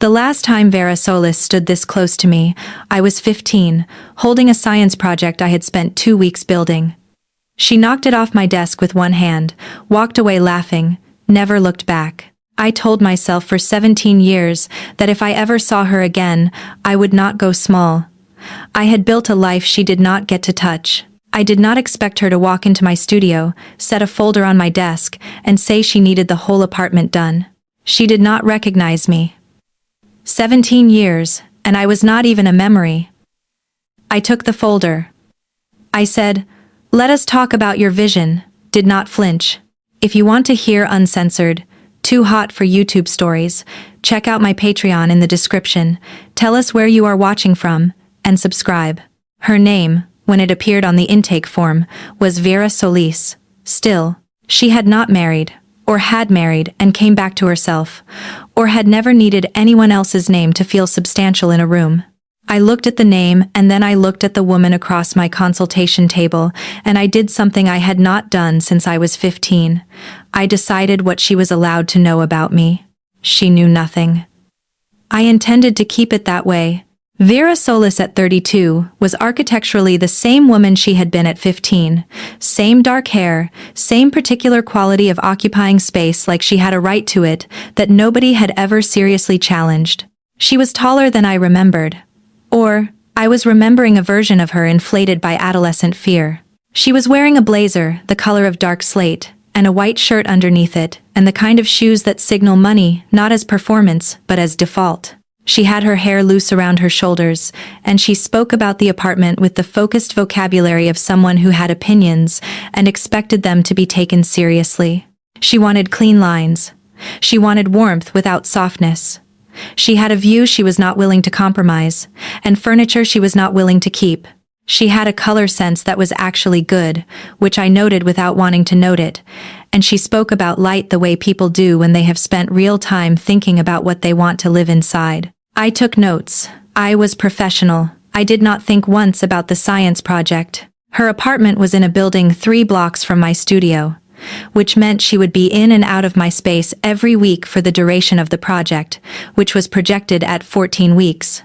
The last time Vera Solis stood this close to me, I was 15, holding a science project I had spent 2 weeks building. She knocked it off my desk with one hand, walked away laughing, never looked back. I told myself for 17 years that if I ever saw her again, I would not go small. I had built a life she did not get to touch. I did not expect her to walk into my studio, set a folder on my desk, and say she needed the whole apartment done. She did not recognize me. 17 years, and I was not even a memory. I took the folder. I said, "Let us talk about your vision," did not flinch. If you want to hear uncensored, too hot for YouTube stories, check out my Patreon in the description, tell us where you are watching from, and subscribe. Her name, when it appeared on the intake form, was Vera Solis. Still, she had not married, or had married and came back to herself, or had never needed anyone else's name to feel substantial in a room. I looked at the name and then I looked at the woman across my consultation table, and I did something I had not done since I was 15. I decided what she was allowed to know about me. She knew nothing. I intended to keep it that way. Vera Solis at 32 was architecturally the same woman she had been at 15, same dark hair, same particular quality of occupying space like she had a right to it that nobody had ever seriously challenged. She was taller than I remembered. Or, I was remembering a version of her inflated by adolescent fear. She was wearing a blazer, the color of dark slate, and a white shirt underneath it, and the kind of shoes that signal money not as performance but as default. She had her hair loose around her shoulders, and she spoke about the apartment with the focused vocabulary of someone who had opinions and expected them to be taken seriously. She wanted clean lines. She wanted warmth without softness. She had a view she was not willing to compromise, and furniture she was not willing to keep. She had a color sense that was actually good, which I noted without wanting to note it, and she spoke about light the way people do when they have spent real time thinking about what they want to live inside. I took notes. I was professional. I did not think once about the science project. Her apartment was in a building 3 blocks from my studio, which meant she would be in and out of my space every week for the duration of the project, which was projected at 14 weeks.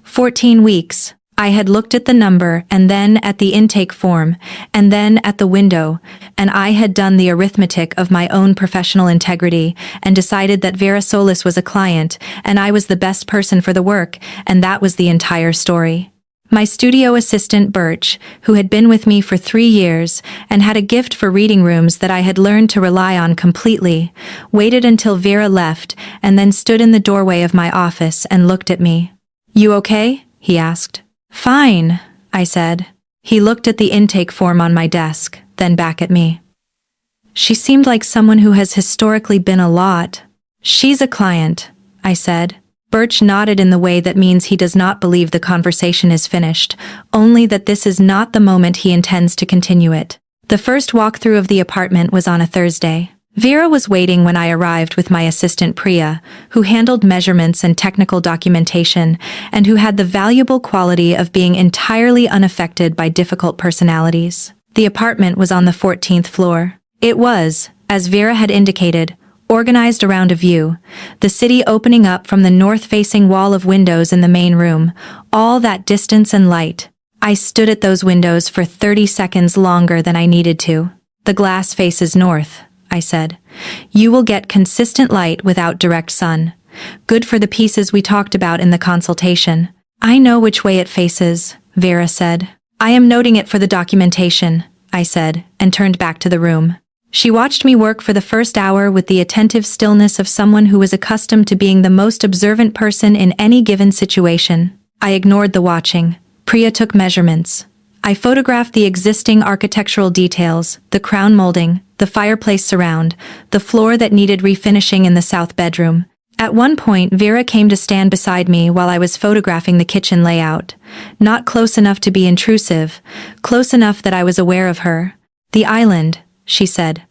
14 weeks. I had looked at the number and then at the intake form and then at the window, and I had done the arithmetic of my own professional integrity and decided that Vera Solis was a client and I was the best person for the work, and that was the entire story. My studio assistant Birch, who had been with me for 3 years and had a gift for reading rooms that I had learned to rely on completely, waited until Vera left and then stood in the doorway of my office and looked at me. "You okay?" he asked. "Fine," I said. He looked at the intake form on my desk, then back at me. "She seemed like someone who has historically been a lot." "She's a client," I said. Birch nodded in the way that means he does not believe the conversation is finished, only that this is not the moment he intends to continue it. The first walkthrough of the apartment was on a Thursday. Vera was waiting when I arrived with my assistant Priya, who handled measurements and technical documentation, and who had the valuable quality of being entirely unaffected by difficult personalities. The apartment was on the 14th floor. It was, as Vera had indicated, organized around a view, the city opening up from the north-facing wall of windows in the main room, all that distance and light. I stood at those windows for 30 seconds longer than I needed to. "The glass faces north," I said. "You will get consistent light without direct sun. Good for the pieces we talked about in the consultation." "I know which way it faces," Vera said. "I am noting it for the documentation," I said, and turned back to the room. She watched me work for the first hour with the attentive stillness of someone who was accustomed to being the most observant person in any given situation. I ignored the watching. Priya took measurements. I photographed the existing architectural details, the crown molding, the fireplace surround, the floor that needed refinishing in the south bedroom. At one point, Vera came to stand beside me while I was photographing the kitchen layout. Not close enough to be intrusive, close enough that I was aware of her. "The island," she said.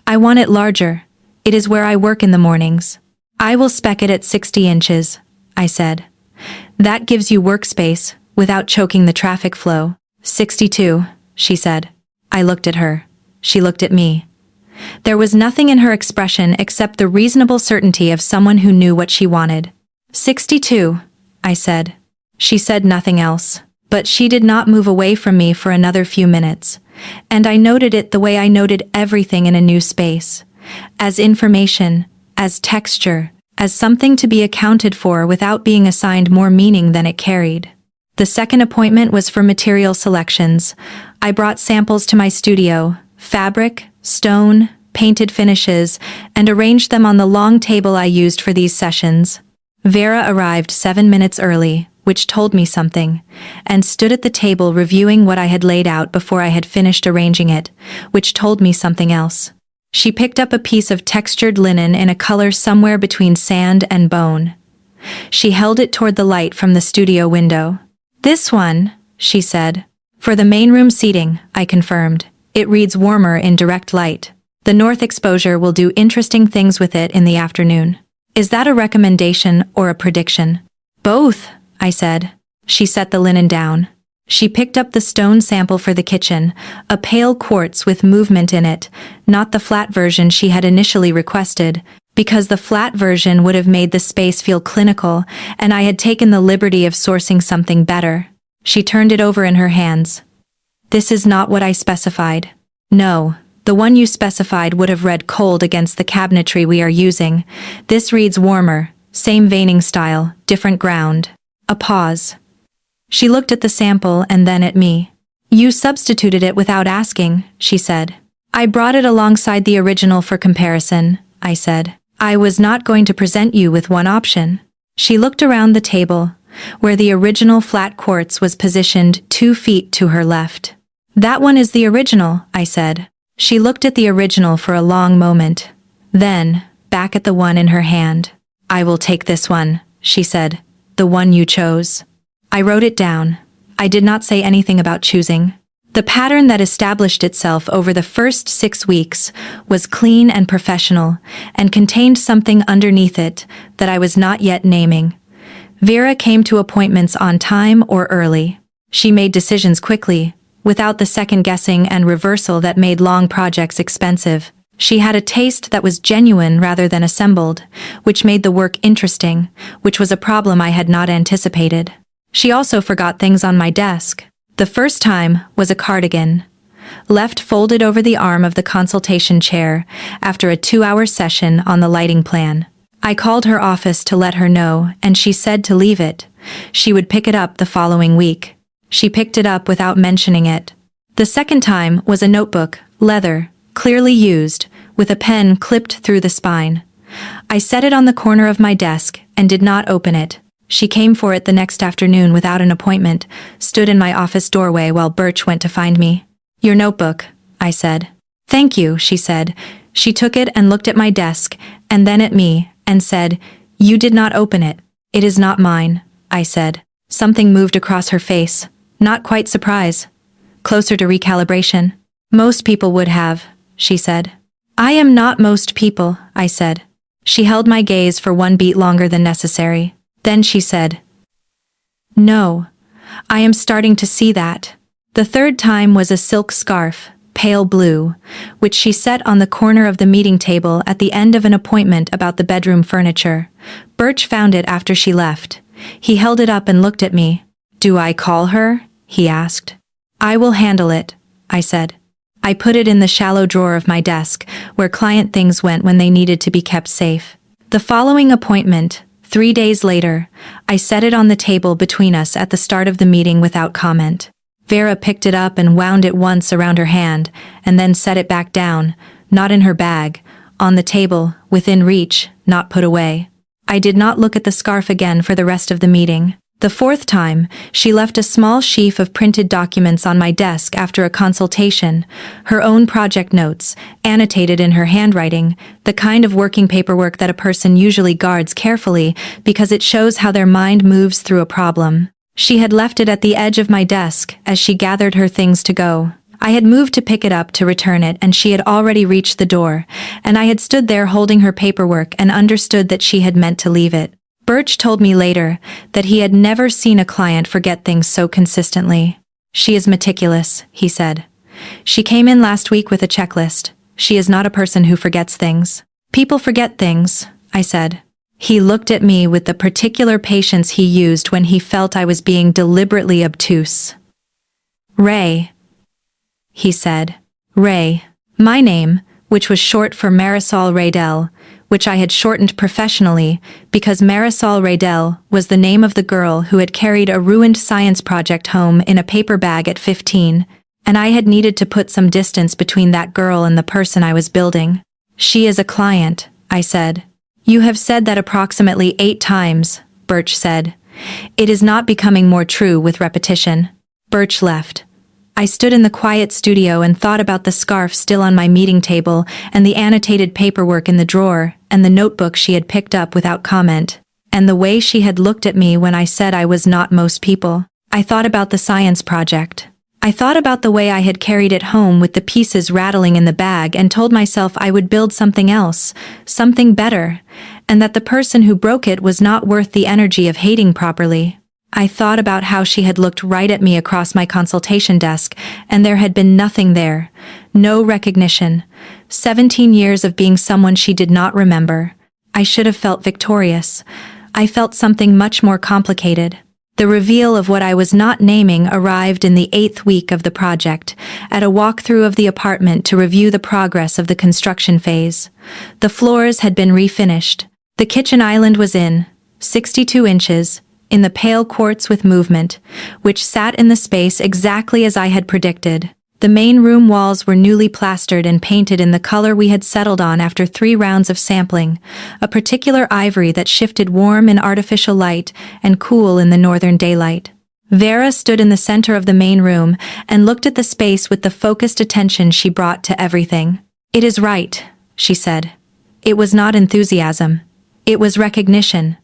"I want it larger. It is where I work in the mornings." "I will spec it at 60 inches, I said. "That gives you workspace, without choking the traffic flow." 62, she said. I looked at her. She looked at me. There was nothing in her expression except the reasonable certainty of someone who knew what she wanted. 62, I said. She said nothing else, but she did not move away from me for another few minutes, and I noted it the way I noted everything in a new space, as information, as texture, as something to be accounted for without being assigned more meaning than it carried. The second appointment was for material selections. I brought samples to my studio, fabric, stone, painted finishes, and arranged them on the long table I used for these sessions. Vera arrived 7 minutes early, which told me something, and stood at the table reviewing what I had laid out before I had finished arranging it, which told me something else. She picked up a piece of textured linen in a color somewhere between sand and bone. She held it toward the light from the studio window. "This one," she said. "For the main room seating," I confirmed. "It reads warmer in direct light. The north exposure will do interesting things with it in the afternoon." "Is that a recommendation or a prediction?" "Both," I said. She set the linen down. She picked up the stone sample for the kitchen, a pale quartz with movement in it, not the flat version she had initially requested, because the flat version would have made the space feel clinical, and I had taken the liberty of sourcing something better. She turned it over in her hands. "This is not what I specified." "No, the one you specified would have read cold against the cabinetry we are using. This reads warmer, same veining style, different ground." A pause. She looked at the sample and then at me. "You substituted it without asking," she said. "I brought it alongside the original for comparison," I said. "I was not going to present you with one option." She looked around the table, where the original flat quartz was positioned 2 feet to her left. "That one is the original," I said. She looked at the original for a long moment. Then, back at the one in her hand. "I will take this one," she said. "The one you chose." I wrote it down. I did not say anything about choosing. The pattern that established itself over the first 6 weeks was clean and professional, and contained something underneath it that I was not yet naming. Vera came to appointments on time or early. She made decisions quickly, without the second-guessing and reversal that made long projects expensive. She had a taste that was genuine rather than assembled, which made the work interesting, which was a problem I had not anticipated. She also forgot things on my desk. The first time was a cardigan, left folded over the arm of the consultation chair after a 2-hour session on the lighting plan. I called her office to let her know, and she said to leave it. She would pick it up the following week. She picked it up without mentioning it. The second time was a notebook, leather, clearly used, with a pen clipped through the spine. I set it on the corner of my desk and did not open it. She came for it the next afternoon without an appointment, stood in my office doorway while Birch went to find me. "Your notebook," I said. "Thank you," she said. She took it and looked at my desk, and then at me, and said, "You did not open it." "It is not mine," I said. Something moved across her face. Not quite surprise. Closer to recalibration. "Most people would have," she said. "I am not most people," I said. She held my gaze for 1 beat longer than necessary. Then she said, "No, I am starting to see that." The third time was a silk scarf, pale blue, which she set on the corner of the meeting table at the end of an appointment about the bedroom furniture. Birch found it after she left. He held it up and looked at me. "Do I call her?" he asked. "I will handle it," I said. I put it in the shallow drawer of my desk, where client things went when they needed to be kept safe. The following appointment, 3 days later, I set it on the table between us at the start of the meeting without comment. Vera picked it up and wound it once around her hand, and then set it back down, not in her bag, on the table, within reach, not put away. I did not look at the scarf again for the rest of the meeting. The fourth time, she left a small sheaf of printed documents on my desk after a consultation, her own project notes, annotated in her handwriting, the kind of working paperwork that a person usually guards carefully because it shows how their mind moves through a problem. She had left it at the edge of my desk as she gathered her things to go. I had moved to pick it up to return it, and she had already reached the door, and I had stood there holding her paperwork and understood that she had meant to leave it. Birch told me later that he had never seen a client forget things so consistently. "She is meticulous," he said. "She came in last week with a checklist. She is not a person who forgets things." "People forget things," I said. He looked at me with the particular patience he used when he felt I was being deliberately obtuse. "Ray," he said. "Ray." My name, which was short for Marisol Raydel, which I had shortened professionally because Marisol Raydel was the name of the girl who had carried a ruined science project home in a paper bag at 15, and I had needed to put some distance between that girl and the person I was building. "She is a client," I said. "You have said that approximately 8 times, Birch said. "It is not becoming more true with repetition." Birch left. I stood in the quiet studio and thought about the scarf still on my meeting table and the annotated paperwork in the drawer and the notebook she had picked up without comment, and the way she had looked at me when I said I was not most people. I thought about the science project. I thought about the way I had carried it home with the pieces rattling in the bag and told myself I would build something else, something better, and that the person who broke it was not worth the energy of hating properly. I thought about how she had looked right at me across my consultation desk, and there had been nothing there. No recognition. 17 years of being someone she did not remember. I should have felt victorious. I felt something much more complicated. The reveal of what I was not naming arrived in the 8th week of the project, at a walkthrough of the apartment to review the progress of the construction phase. The floors had been refinished. The kitchen island was in, 62 inches, in the pale quartz with movement, which sat in the space exactly as I had predicted. The main room walls were newly plastered and painted in the color we had settled on after 3 rounds of sampling, a particular ivory that shifted warm in artificial light and cool in the northern daylight. Vera stood in the center of the main room and looked at the space with the focused attention she brought to everything. "It is right," she said. It was not enthusiasm. It was recognition.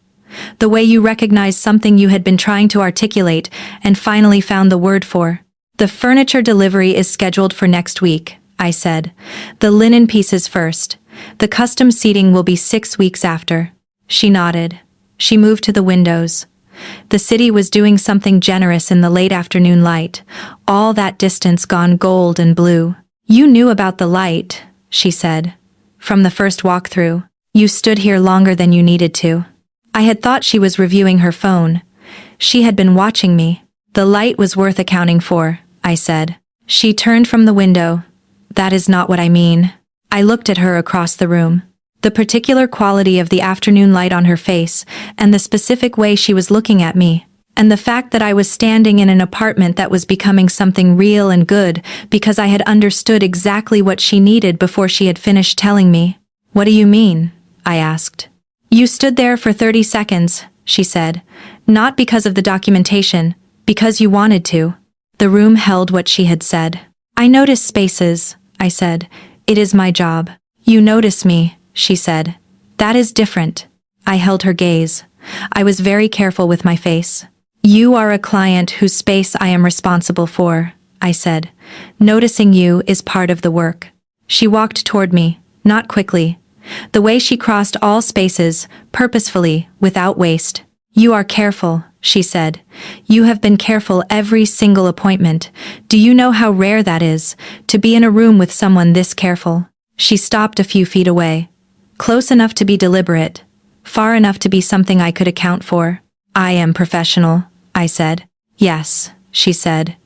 The way you recognized something you had been trying to articulate and finally found the word for. "The furniture delivery is scheduled for next week," I said. "The linen pieces first. The custom seating will be 6 weeks after." She nodded. She moved to the windows. The city was doing something generous in the late afternoon light, all that distance gone gold and blue. "You knew about the light," she said. "From the first walkthrough. You stood here longer than you needed to." I had thought she was reviewing her phone. She had been watching me. "The light was worth accounting for," I said. She turned from the window. "That is not what I mean." I looked at her across the room. The particular quality of the afternoon light on her face, and the specific way she was looking at me, and the fact that I was standing in an apartment that was becoming something real and good because I had understood exactly what she needed before she had finished telling me. "What do you mean?" I asked. "You stood there for 30 seconds, she said. "Not because of the documentation, because you wanted to." The room held what she had said. "I notice spaces," I said. "It is my job." "You notice me," she said. "That is different." I held her gaze. I was very careful with my face. "You are a client whose space I am responsible for," I said. "Noticing you is part of the work." She walked toward me, not quickly. The way she crossed all spaces, purposefully, without waste. "You are careful," she said. "You have been careful every single appointment. Do you know how rare that is, to be in a room with someone this careful?" She stopped a few feet away. Close enough to be deliberate, far enough to be something I could account for. "I am professional," I said. "Yes," she said.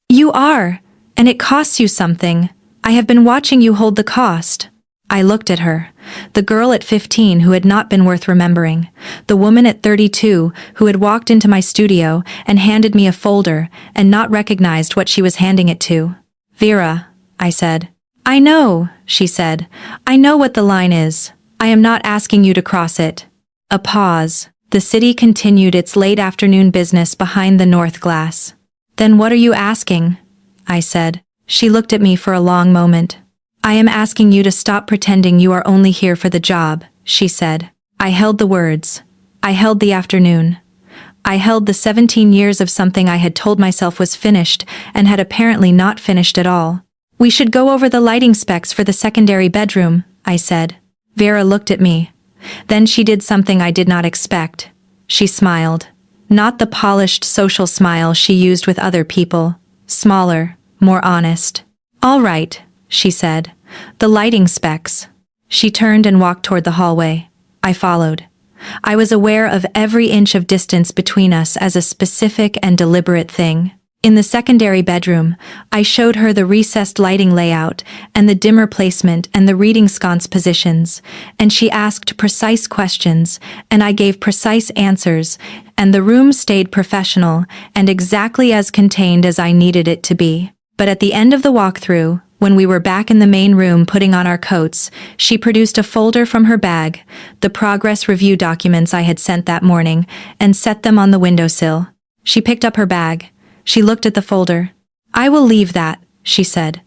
"You are, and it costs you something. I have been watching you hold the cost." I looked at her. The girl at 15 who had not been worth remembering. The woman at 32 who had walked into my studio and handed me a folder and not recognized what she was handing it to. "Vera," I said. "I know," she said. "I know what the line is. I am not asking you to cross it." A pause. The city continued its late afternoon business behind the north glass. "Then what are you asking?" I said. She looked at me for a long moment. "I am asking you to stop pretending you are only here for the job," she said. I held the words. I held the afternoon. I held the 17 years of something I had told myself was finished and had apparently not finished at all. "We should go over the lighting specs for the secondary bedroom," I said. Vera looked at me. Then she did something I did not expect. She smiled. Not the polished social smile she used with other people. Smaller, more honest. "All right," she said. "The lighting specs." She turned and walked toward the hallway. I followed. I was aware of every inch of distance between us as a specific and deliberate thing. In the secondary bedroom, I showed her the recessed lighting layout and the dimmer placement and the reading sconce positions, and she asked precise questions, and I gave precise answers, and the room stayed professional and exactly as contained as I needed it to be. But at the end of the walkthrough, when we were back in the main room putting on our coats, she produced a folder from her bag, the progress review documents I had sent that morning, and set them on the windowsill. She picked up her bag. She looked at the folder. "I will leave that," she said.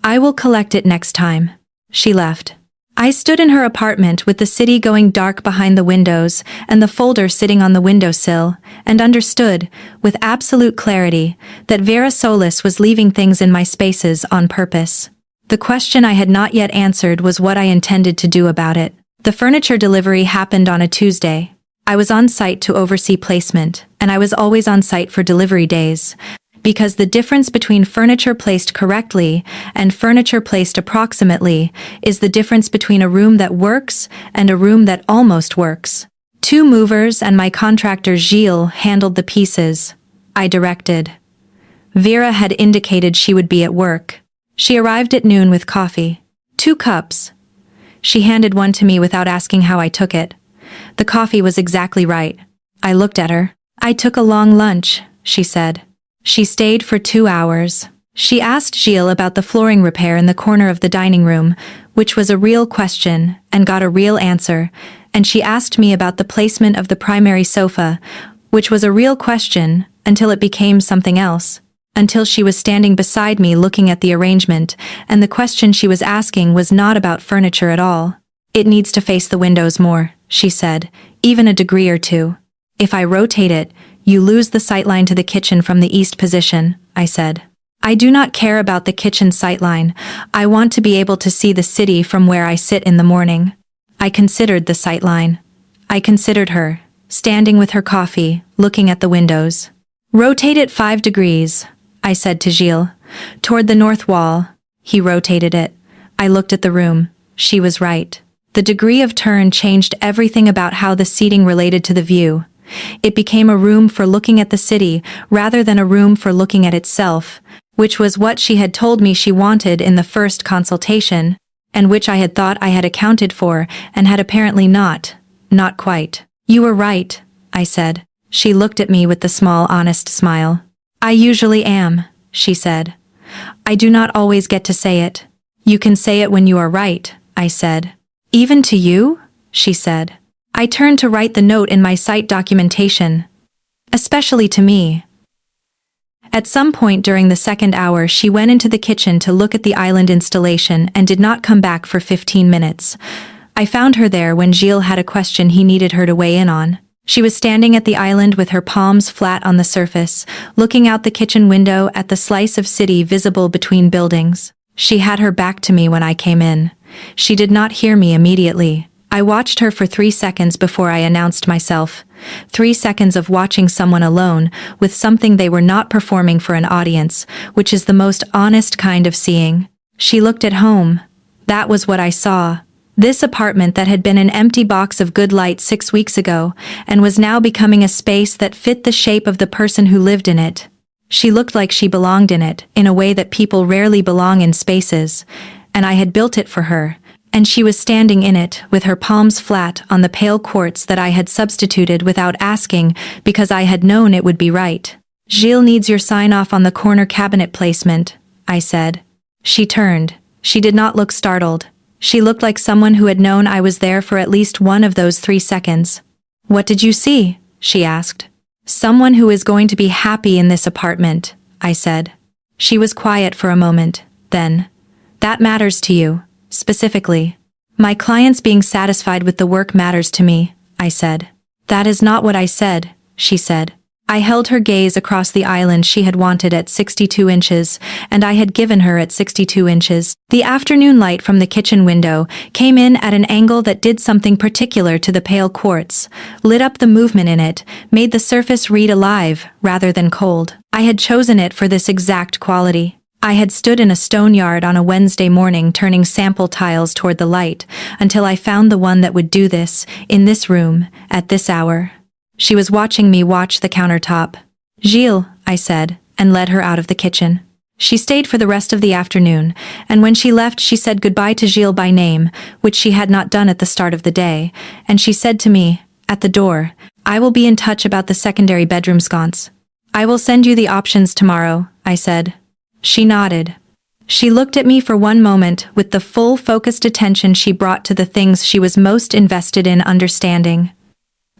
"I will collect it next time." She left. I stood in her apartment with the city going dark behind the windows and the folder sitting on the windowsill, and understood, with absolute clarity, that Vera Solis was leaving things in my spaces on purpose. The question I had not yet answered was what I intended to do about it. The furniture delivery happened on a Tuesday. I was on site to oversee placement, and I was always on site for delivery days, because the difference between furniture placed correctly and furniture placed approximately is the difference between a room that works and a room that almost works. 2 movers and my contractor Gilles handled the pieces. I directed. Vera had indicated she would be at work. She arrived at noon with coffee. 2 cups. She handed one to me without asking how I took it. The coffee was exactly right. I looked at her. "I took a long lunch," she said. She stayed for 2 hours. She asked Gilles about the flooring repair in the corner of the dining room, which was a real question, and got a real answer, and she asked me about the placement of the primary sofa, which was a real question, until it became something else, until she was standing beside me looking at the arrangement, and the question she was asking was not about furniture at all. "It needs to face the windows more," she said, "even a degree or 2. If I rotate it, you lose the sightline to the kitchen from the east position," I said. "I do not care about the kitchen sightline. I want to be able to see the city from where I sit in the morning." I considered the sightline. I considered her, standing with her coffee, looking at the windows. "Rotate it 5 degrees, I said to Gilles. "Toward the north wall." He rotated it. I looked at the room. She was right. The degree of turn changed everything about how the seating related to the view. It became a room for looking at the city rather than a room for looking at itself, which was what she had told me she wanted in the first consultation, and which I had thought I had accounted for and had apparently not quite. "You were right," I said. She looked at me with the small honest smile. "I usually am," she said. "I do not always get to say it." "You can say it when you are right," I said. "Even to you?" she said. I turned to write the note in my site documentation. "Especially to me." At some point during the second hour she went into the kitchen to look at the island installation and did not come back for 15 minutes. I found her there when Gilles had a question he needed her to weigh in on. She was standing at the island with her palms flat on the surface, looking out the kitchen window at the slice of city visible between buildings. She had her back to me when I came in. She did not hear me immediately. I watched her for 3 seconds before I announced myself. 3 seconds of watching someone alone with something they were not performing for an audience, which is the most honest kind of seeing. She looked at home. That was what I saw. This apartment that had been an empty box of good light 6 weeks ago, and was now becoming a space that fit the shape of the person who lived in it. She looked like she belonged in it, in a way that people rarely belong in spaces, and I had built it for her, and she was standing in it with her palms flat on the pale quartz that I had substituted without asking because I had known it would be right. "Gilles needs your sign-off on the corner cabinet placement," I said. She turned. She did not look startled. She looked like someone who had known I was there for at least one of those 3 seconds. "What did you see?" she asked. "Someone who is going to be happy in this apartment," I said. She was quiet for a moment, then, "That matters to you, specifically." "My clients being satisfied with the work matters to me," I said. "That is not what I said," she said. I held her gaze across the island she had wanted at 62 inches, and I had given her at 62 inches. The afternoon light from the kitchen window came in at an angle that did something particular to the pale quartz, lit up the movement in it, made the surface read alive rather than cold. I had chosen it for this exact quality. I had stood in a stone yard on a Wednesday morning turning sample tiles toward the light until I found the one that would do this, in this room, at this hour. She was watching me watch the countertop. "Gilles," I said, and led her out of the kitchen. She stayed for the rest of the afternoon, and when she left she said goodbye to Gilles by name, which she had not done at the start of the day, and she said to me, at the door, "I will be in touch about the secondary bedroom sconce." "I will send you the options tomorrow," I said. She nodded. She looked at me for one moment with the full focused attention she brought to the things she was most invested in understanding.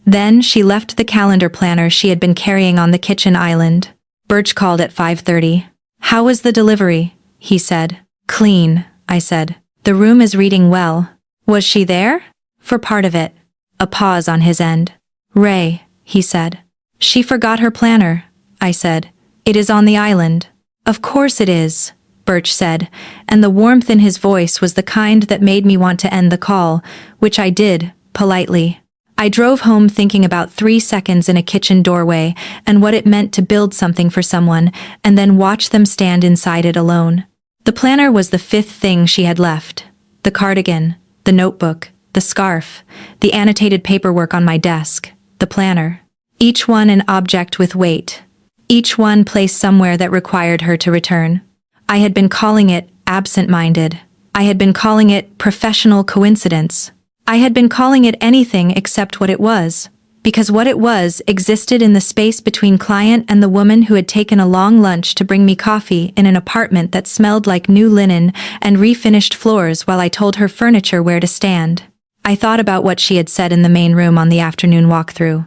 Then she left the calendar planner she had been carrying on the kitchen island. Birch called at 5:30. "How was the delivery?" he said. "Clean," I said. "The room is reading well." "Was she there?" "For part of it." A pause on his end. "Ray," he said. "She forgot her planner," I said. "It is on the island." "Of course it is," Birch said, and the warmth in his voice was the kind that made me want to end the call, which I did, politely. I drove home thinking about 3 seconds in a kitchen doorway and what it meant to build something for someone and then watch them stand inside it alone. The planner was the 5th thing she had left. The cardigan, the notebook, the scarf, the annotated paperwork on my desk, the planner. Each one an object with weight. Each one placed somewhere that required her to return. I had been calling it absent-minded. I had been calling it professional coincidence. I had been calling it anything except what it was, because what it was existed in the space between client and the woman who had taken a long lunch to bring me coffee in an apartment that smelled like new linen and refinished floors while I told her furniture where to stand. I thought about what she had said in the main room on the afternoon walkthrough.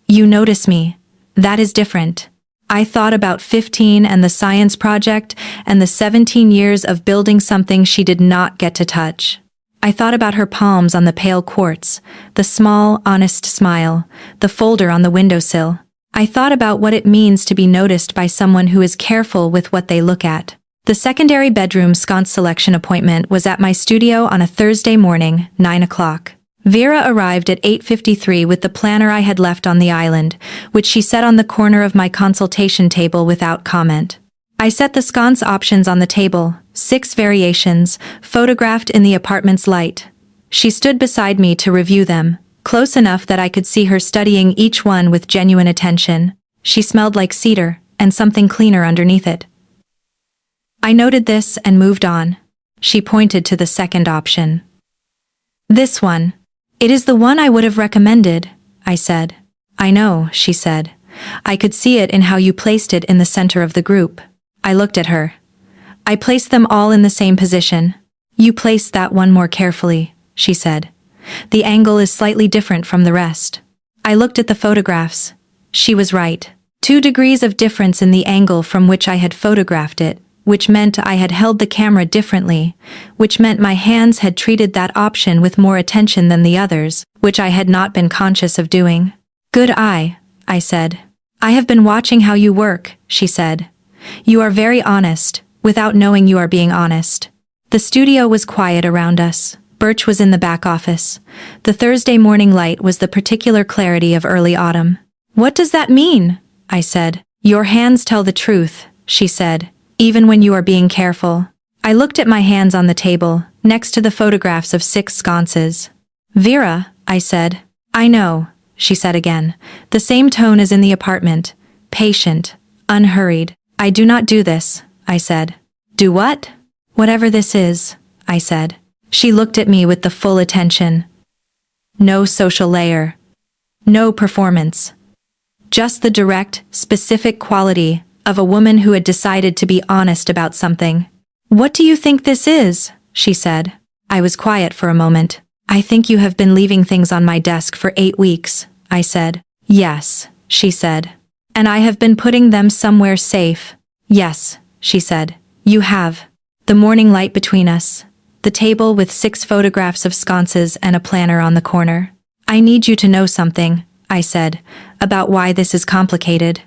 "You notice me. That is different." I thought about 15 and the science project and the 17 years of building something she did not get to touch. I thought about her palms on the pale quartz, the small, honest smile, the folder on the windowsill. I thought about what it means to be noticed by someone who is careful with what they look at. The secondary bedroom sconce selection appointment was at my studio on a Thursday morning, 9 o'clock. Vera arrived at 8:53 with the planner I had left on the island, which she set on the corner of my consultation table without comment. I set the sconce options on the table, 6 variations, photographed in the apartment's light. She stood beside me to review them, close enough that I could see her studying each one with genuine attention. She smelled like cedar, and something cleaner underneath it. I noted this and moved on. She pointed to the second option. "This one. It is the one I would have recommended," I said. "I know," she said. "I could see it in how you placed it in the center of the group." I looked at her. "I placed them all in the same position." "You placed that one more carefully," she said. "The angle is slightly different from the rest." I looked at the photographs. She was right. 2 degrees of difference in the angle from which I had photographed it, which meant I had held the camera differently, which meant my hands had treated that option with more attention than the others, which I had not been conscious of doing. "Good eye," I said. "I have been watching how you work," she said. "You are very honest, without knowing you are being honest." The studio was quiet around us. Birch was in the back office. The Thursday morning light was the particular clarity of early autumn. "What does that mean?" I said. "Your hands tell the truth," she said. "Even when you are being careful." I looked at my hands on the table, next to the photographs of 6 sconces. "Vera," I said. "I know," she said again, the same tone as in the apartment, patient, unhurried. "I do not do this," I said. "Do what?" "Whatever this is," I said. She looked at me with the full attention. No social layer. No performance. Just the direct, specific quality of a woman who had decided to be honest about something. "What do you think this is?" she said. I was quiet for a moment. "I think you have been leaving things on my desk for 8 weeks, I said. "Yes," she said. "And I have been putting them somewhere safe." "Yes," she said. "You have." The morning light between us. The table with 6 photographs of sconces and a planner on the corner. "I need you to know something," I said, "about why this is complicated."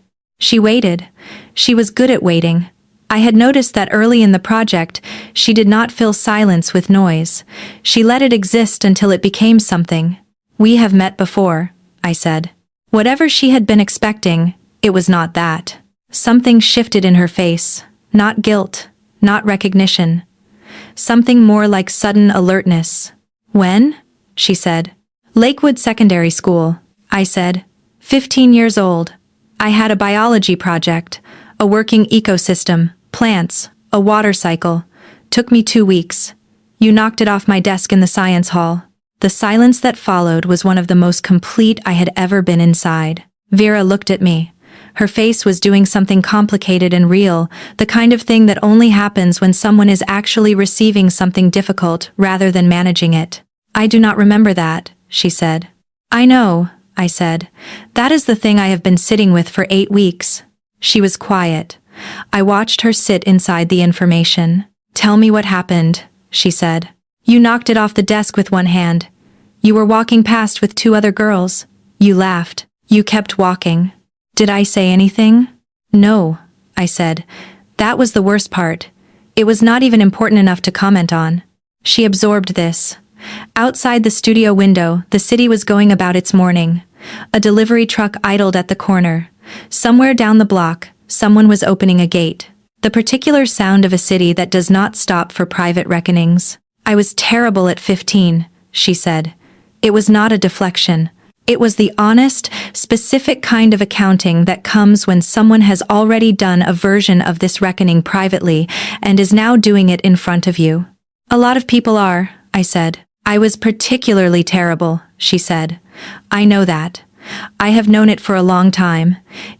She waited. She was good at waiting. I had noticed that early in the project, she did not fill silence with noise. She let it exist until it became something. "We have met before," I said. Whatever she had been expecting, it was not that. Something shifted in her face. Not guilt. not recognition. Something more like sudden alertness. When? She said. Lakewood Secondary School, I said. 15 years old. I had a biology project, a working ecosystem, plants, a water cycle. Took me 2 weeks. You knocked it off my desk in the science hall. The silence that followed was one of the most complete I had ever been inside. Vera looked at me. Her face was doing something complicated and real, the kind of thing that only happens when someone is actually receiving something difficult rather than managing it. I do not remember that, she said. I know, I said. That is the thing I have been sitting with for 8 weeks. She was quiet. I watched her sit inside the information. Tell me what happened, she said. You knocked it off the desk with one hand. You were walking past with 2 other girls. You laughed. You kept walking. Did I say anything? No, I said. That was the worst part. It was not even important enough to comment on. She absorbed this. Outside the studio window, the city was going about its morning. A delivery truck idled at the corner. Somewhere down the block, someone was opening a gate. The particular sound of a city that does not stop for private reckonings. I was terrible at 15, she said. It was not a deflection. It was the honest, specific kind of accounting that comes when someone has already done a version of this reckoning privately and is now doing it in front of you. A lot of people are, I said. I was particularly terrible, she said. I know that. I have known it for a long time.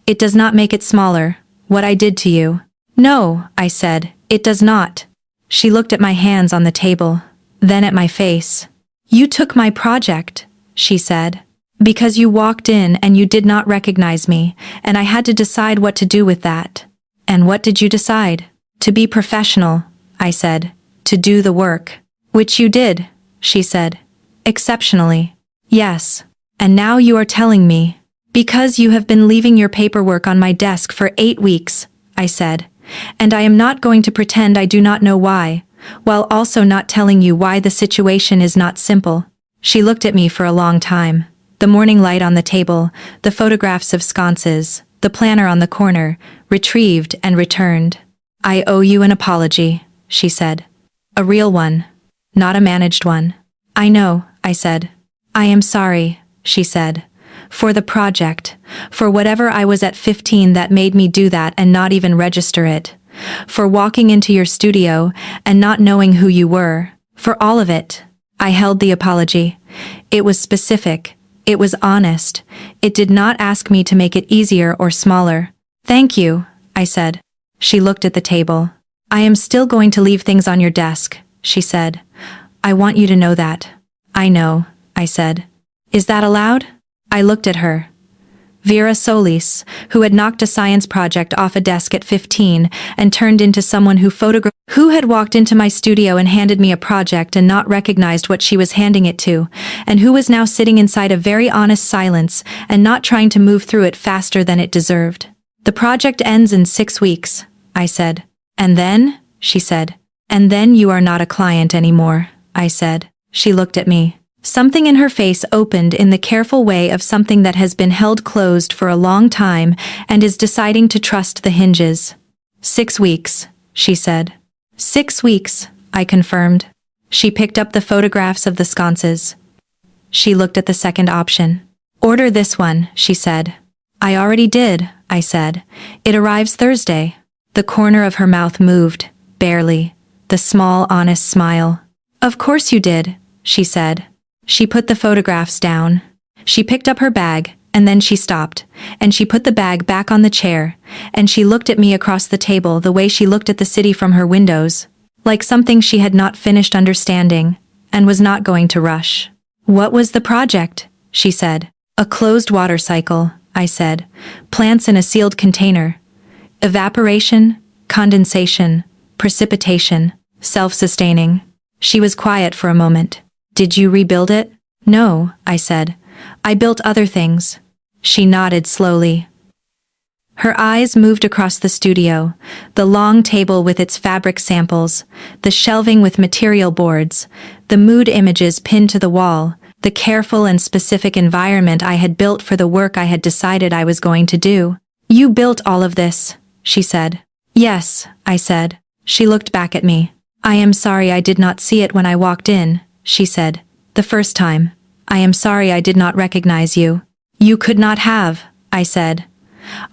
It does not make it smaller, what I did to you. No, I said, it does not. She looked at my hands on the table, then at my face. You took my project, she said. Because you walked in and you did not recognize me, and I had to decide what to do with that. And what did you decide? To be professional, I said. To do the work. Which you did, she said. Exceptionally. Yes. And now you are telling me. Because you have been leaving your paperwork on my desk for 8 weeks, I said. And I am not going to pretend I do not know why, while also not telling you why the situation is not simple. She looked at me for a long time. The morning light on the table, the photographs of sconces, the planner on the corner, retrieved and returned. I owe you an apology, she said. A real one, not a managed one. I know, I said. I am sorry, she said. For the project, for whatever I was at 15 that made me do that and not even register it. For walking into your studio and not knowing who you were. For all of it. I held the apology. It was specific. It was honest. It did not ask me to make it easier or smaller. Thank you, I said. She looked at the table. I am still going to leave things on your desk, she said. I want you to know that. I know, I said. Is that allowed? I looked at her. Vera Solis, who had knocked a science project off a desk at 15 and turned into someone who had walked into my studio and handed me a project and not recognized what she was handing it to, and who was now sitting inside a very honest silence and not trying to move through it faster than it deserved. The project ends in 6 weeks, I said. And then, she said. And then you are not a client anymore, I said. She looked at me. Something in her face opened in the careful way of something that has been held closed for a long time and is deciding to trust the hinges. 6 weeks, she said. 6 weeks, I confirmed. She picked up the photographs of the sconces. She looked at the second option. Order this one, she said. I already did, I said. It arrives Thursday. The corner of her mouth moved, barely. The small, honest smile. Of course you did, she said. She put the photographs down. She picked up her bag, and then she stopped, and she put the bag back on the chair, and she looked at me across the table the way she looked at the city from her windows, like something she had not finished understanding, and was not going to rush. What was the project? She said. A closed water cycle, I said. Plants in a sealed container. Evaporation, condensation, precipitation, self-sustaining. She was quiet for a moment. Did you rebuild it? No, I said. I built other things. She nodded slowly. Her eyes moved across the studio, the long table with its fabric samples, the shelving with material boards, the mood images pinned to the wall, the careful and specific environment I had built for the work I had decided I was going to do. You built all of this, she said. Yes, I said. She looked back at me. I am sorry I did not see it when I walked in, she said. The first time. I am sorry I did not recognize you. You could not have, I said.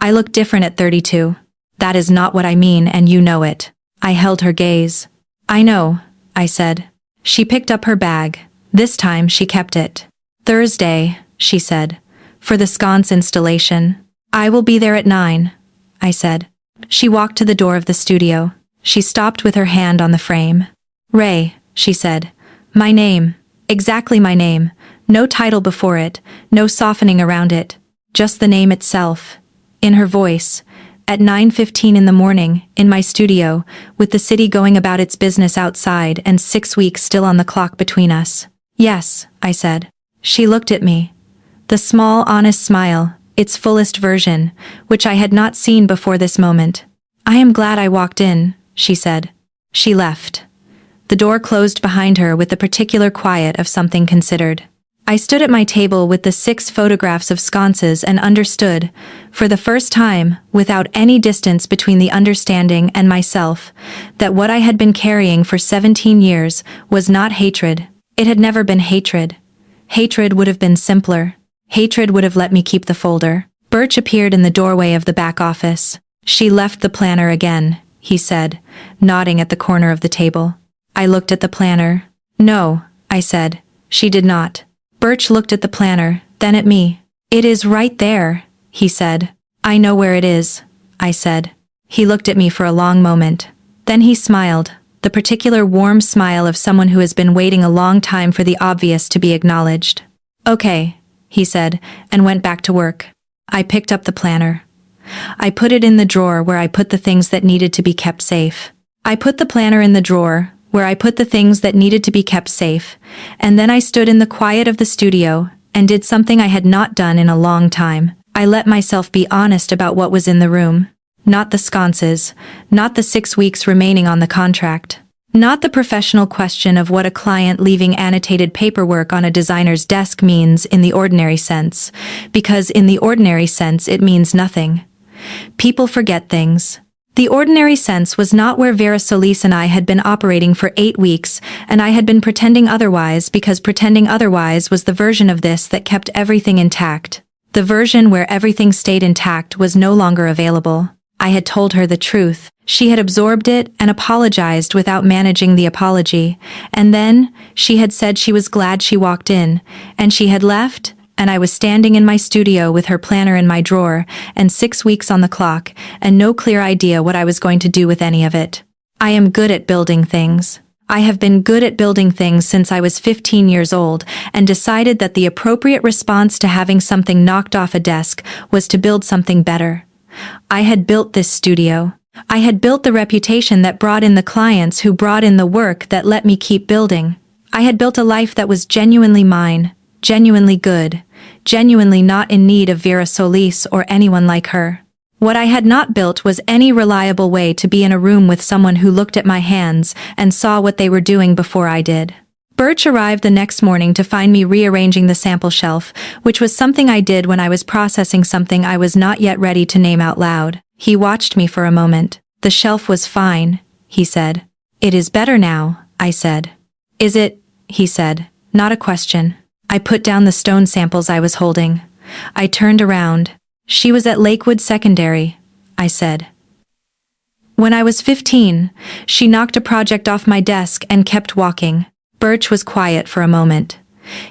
I look different at 32. That is not what I mean, and you know it. I held her gaze. I know, I said. She picked up her bag. This time she kept it. Thursday, she said. For the sconce installation. I will be there at 9, I said. She walked to the door of the studio. She stopped with her hand on the frame. Ray, she said. My name. Exactly my name. No title before it, no softening around it. Just the name itself. In her voice. At 9:15 in the morning, in my studio, with the city going about its business outside and 6 weeks still on the clock between us. Yes, I said. She looked at me. The small, honest smile, its fullest version, which I had not seen before this moment. I am glad I walked in, she said. She left. The door closed behind her with the particular quiet of something considered. I stood at my table with the 6 photographs of sconces and understood, for the first time, without any distance between the understanding and myself, that what I had been carrying for 17 years was not hatred. It had never been hatred. Hatred would have been simpler. Hatred would have let me keep the folder. Birch appeared in the doorway of the back office. She left the planner again, he said, nodding at the corner of the table. I looked at the planner. No, I said. She did not. Birch looked at the planner, then at me. It is right there, he said. I know where it is, I said. He looked at me for a long moment. Then he smiled, the particular warm smile of someone who has been waiting a long time for the obvious to be acknowledged. Okay, he said, and went back to work. I picked up the planner. I put it in the drawer where I put the things that needed to be kept safe. I put the planner in the drawer where I put the things that needed to be kept safe, and then I stood in the quiet of the studio and did something I had not done in a long time. I let myself be honest about what was in the room. Not the sconces, not the 6 weeks remaining on the contract. Not the professional question of what a client leaving annotated paperwork on a designer's desk means in the ordinary sense, because in the ordinary sense it means nothing. People forget things. The ordinary sense was not where Vera Solis and I had been operating for 8 weeks, and I had been pretending otherwise because pretending otherwise was the version of this that kept everything intact. The version where everything stayed intact was no longer available. I had told her the truth. She had absorbed it and apologized without managing the apology, and then she had said she was glad she walked in, and she had left, and I was standing in my studio with her planner in my drawer, and 6 weeks on the clock, and no clear idea what I was going to do with any of it. I am good at building things. I have been good at building things since I was 15 years old, and decided that the appropriate response to having something knocked off a desk was to build something better. I had built this studio. I had built the reputation that brought in the clients who brought in the work that let me keep building. I had built a life that was genuinely mine, genuinely good, genuinely not in need of Vera Solis or anyone like her. What I had not built was any reliable way to be in a room with someone who looked at my hands and saw what they were doing before I did. Birch arrived the next morning to find me rearranging the sample shelf, which was something I did when I was processing something I was not yet ready to name out loud. He watched me for a moment. The shelf was fine, he said. It is better now, I said. Is it? He said. Not a question. I put down the stone samples I was holding. I turned around. She was at Lakewood Secondary, I said. When I was 15, she knocked a project off my desk and kept walking. Birch was quiet for a moment.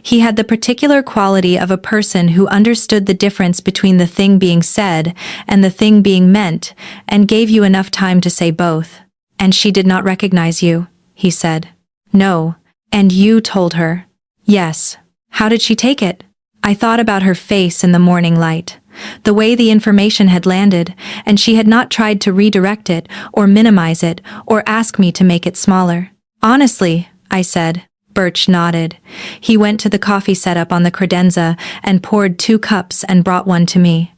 He had the particular quality of a person who understood the difference between the thing being said and the thing being meant, and gave you enough time to say both. And she did not recognize you, he said. No, and you told her. Yes. How did she take it? I thought about her face in the morning light, the way the information had landed, and she had not tried to redirect it, or minimize it, or ask me to make it smaller. Honestly, I said. Birch nodded. He went to the coffee setup on the credenza and poured 2 cups and brought one to me.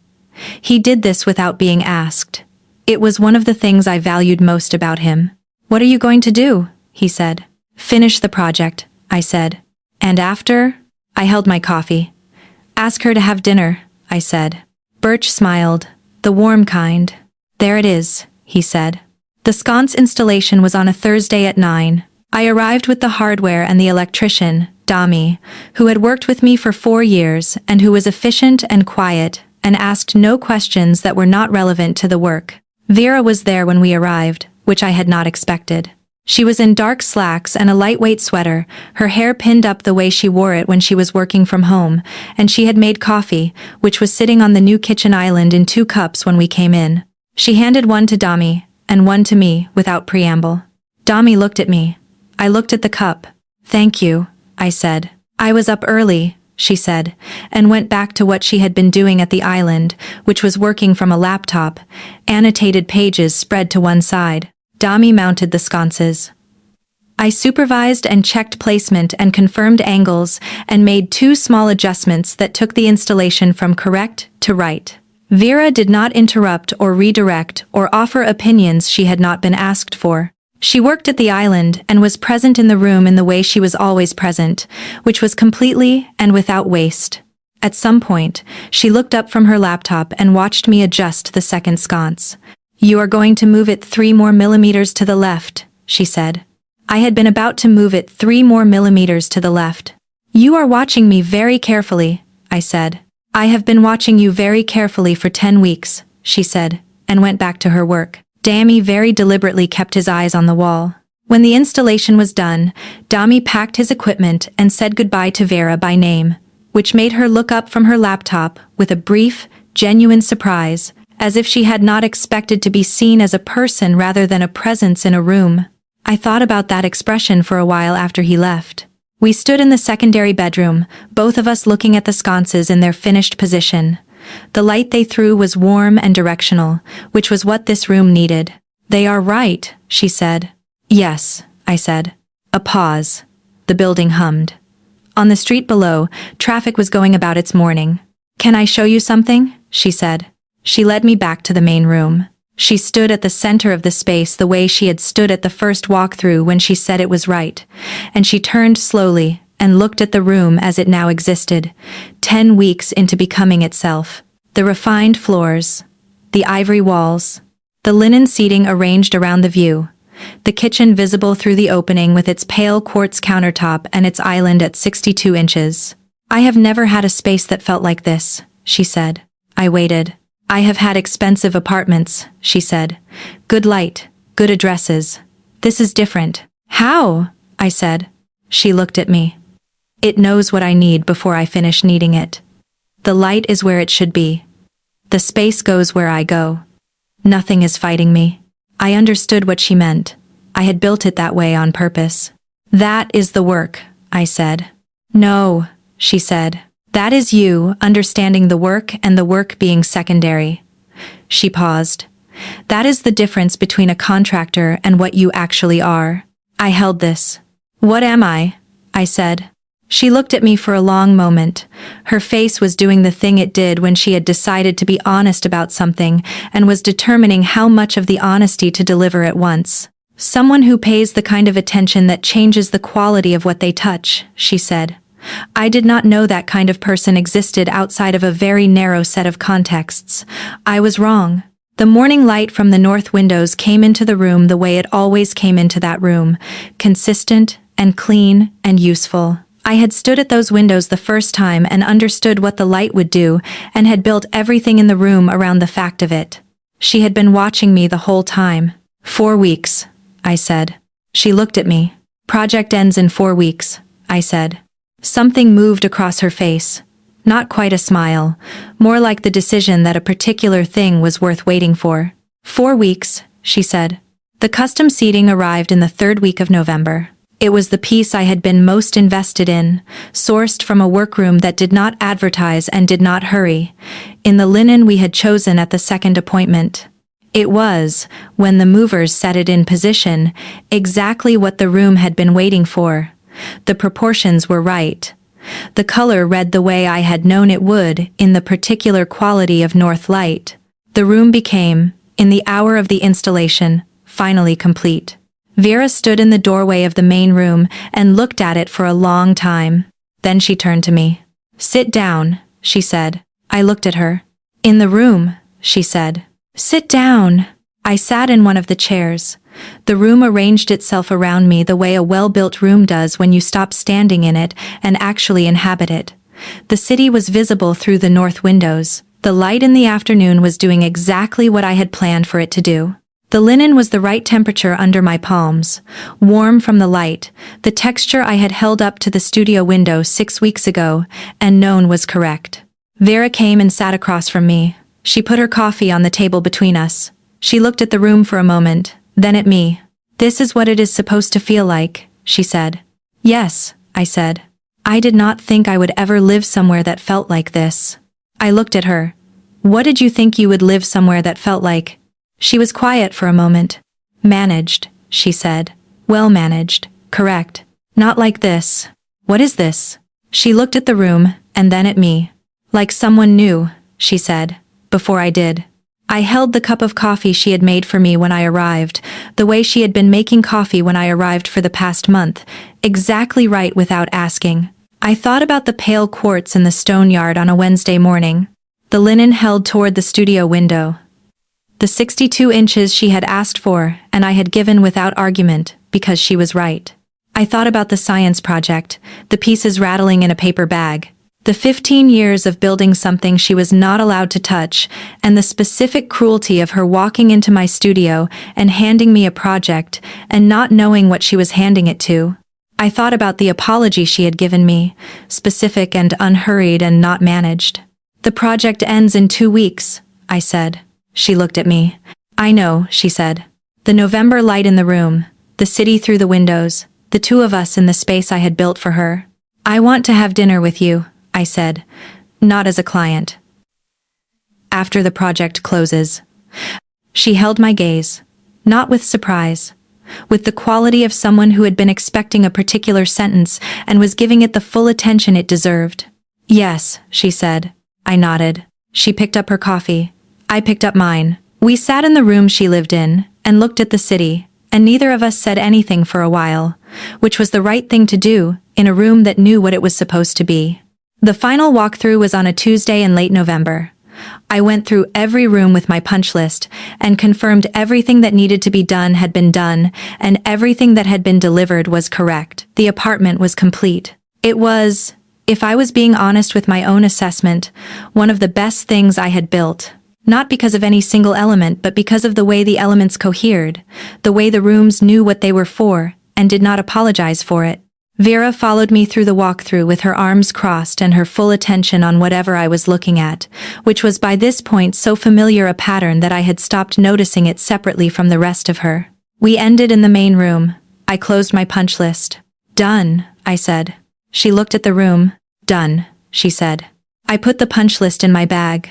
He did this without being asked. It was one of the things I valued most about him. What are you going to do? He said. Finish the project, I said. And after? I held my coffee. Ask her to have dinner, I said. Birch smiled. The warm kind. There it is, he said. The sconce installation was on a Thursday at 9. I arrived with the hardware and the electrician, Dami, who had worked with me for 4 years and who was efficient and quiet and asked no questions that were not relevant to the work. Vera was there when we arrived, which I had not expected. She was in dark slacks and a lightweight sweater, her hair pinned up the way she wore it when she was working from home, and she had made coffee, which was sitting on the new kitchen island in 2 cups when we came in. She handed one to Dami, and one to me, without preamble. Dami looked at me. I looked at the cup. "Thank you," I said. "I was up early," she said, and went back to what she had been doing at the island, which was working from a laptop, annotated pages spread to one side. Dami mounted the sconces. I supervised and checked placement and confirmed angles and made 2 small adjustments that took the installation from correct to right. Vera did not interrupt or redirect or offer opinions she had not been asked for. She worked at the island and was present in the room in the way she was always present, which was completely and without waste. At some point, she looked up from her laptop and watched me adjust the second sconce. "You are going to move it 3 more millimeters to the left," she said. I had been about to move it 3 more millimeters to the left. "You are watching me very carefully," I said. "I have been watching you very carefully for 10 weeks, she said, and went back to her work. Dami very deliberately kept his eyes on the wall. When the installation was done, Dami packed his equipment and said goodbye to Vera by name, which made her look up from her laptop with a brief, genuine surprise, as if she had not expected to be seen as a person rather than a presence in a room. I thought about that expression for a while after he left. We stood in the secondary bedroom, both of us looking at the sconces in their finished position. The light they threw was warm and directional, which was what this room needed. "They are right," she said. "Yes," I said. A pause. The building hummed. On the street below, traffic was going about its morning. "Can I show you something?" she said. She led me back to the main room. She stood at the center of the space the way she had stood at the first walkthrough when she said it was right, and she turned slowly and looked at the room as it now existed, 10 weeks into becoming itself. The refined floors, the ivory walls, the linen seating arranged around the view, the kitchen visible through the opening with its pale quartz countertop and its island at 62 inches. "I have never had a space that felt like this," she said. I waited. "I have had expensive apartments," she said. "Good light, good addresses. This is different." "How?" I said. She looked at me. "It knows what I need before I finish needing it. The light is where it should be. The space goes where I go. Nothing is fighting me." I understood what she meant. I had built it that way on purpose. "That is the work," I said. "No," she said. "That is you understanding the work and the work being secondary." She paused. "That is the difference between a contractor and what you actually are." I held this. "What am I?" I said. She looked at me for a long moment. Her face was doing the thing it did when she had decided to be honest about something and was determining how much of the honesty to deliver at once. "Someone who pays the kind of attention that changes the quality of what they touch," she said. I did not know that kind of person existed outside of a very narrow set of contexts. I was wrong. The morning light from the north windows came into the room the way it always came into that room, consistent and clean and useful. I had stood at those windows the first time and understood what the light would do and had built everything in the room around the fact of it. She had been watching me the whole time. 4 weeks, I said. She looked at me. "Project ends in 4 weeks, I said. Something moved across her face. Not quite a smile, more like the decision that a particular thing was worth waiting for. 4 weeks, she said. The custom seating arrived in the 3rd week of November. It was the piece I had been most invested in, sourced from a workroom that did not advertise and did not hurry, in the linen we had chosen at the second appointment. It was, when the movers set it in position, exactly what the room had been waiting for. The proportions were right. The color read the way I had known it would in the particular quality of north light. The room became, in the hour of the installation, finally complete. Vera stood in the doorway of the main room and looked at it for a long time. Then she turned to me. "Sit down," she said. I looked at her. "In the room," she said. "Sit down." I sat in one of the chairs. The room arranged itself around me the way a well-built room does when you stop standing in it and actually inhabit it. The city was visible through the north windows. The light in the afternoon was doing exactly what I had planned for it to do. The linen was the right temperature under my palms, warm from the light, the texture I had held up to the studio window 6 weeks ago, and known was correct. Vera came and sat across from me. She put her coffee on the table between us. She looked at the room for a moment, then at me. "This is what it is supposed to feel like," she said. "Yes," I said. "I did not think I would ever live somewhere that felt like this." I looked at her. "What did you think you would live somewhere that felt like?" She was quiet for a moment. "Managed," she said. "Well managed, correct. Not like this." "What is this?" She looked at the room, and then at me. "Like someone new," she said, before I did. I held the cup of coffee she had made for me when I arrived, the way she had been making coffee when I arrived for the past month, exactly right without asking. I thought about the pale quartz in the stone yard on a Wednesday morning, the linen held toward the studio window, the 62 inches she had asked for and I had given without argument because she was right. I thought about the science project, the pieces rattling in a paper bag, the 15 years of building something she was not allowed to touch, and the specific cruelty of her walking into my studio and handing me a project and not knowing what she was handing it to. I thought about the apology she had given me, specific and unhurried and not managed. "The project ends in 2 weeks, I said. She looked at me. "I know," she said. The November light in the room, the city through the windows, the two of us in the space I had built for her. "I want to have dinner with you," I said, "not as a client. After the project closes." She held my gaze, not with surprise, with the quality of someone who had been expecting a particular sentence and was giving it the full attention it deserved. "Yes," she said. I nodded. She picked up her coffee. I picked up mine. We sat in the room she lived in and looked at the city, and neither of us said anything for a while, which was the right thing to do in a room that knew what it was supposed to be. The final walkthrough was on a Tuesday in late November. I went through every room with my punch list and confirmed everything that needed to be done had been done and everything that had been delivered was correct. The apartment was complete. It was, if I was being honest with my own assessment, one of the best things I had built. Not because of any single element, but because of the way the elements cohered, the way the rooms knew what they were for and did not apologize for it. Vera followed me through the walkthrough with her arms crossed and her full attention on whatever I was looking at, which was by this point so familiar a pattern that I had stopped noticing it separately from the rest of her. We ended in the main room. I closed my punch list. "Done," I said. She looked at the room. "Done," she said. I put the punch list in my bag.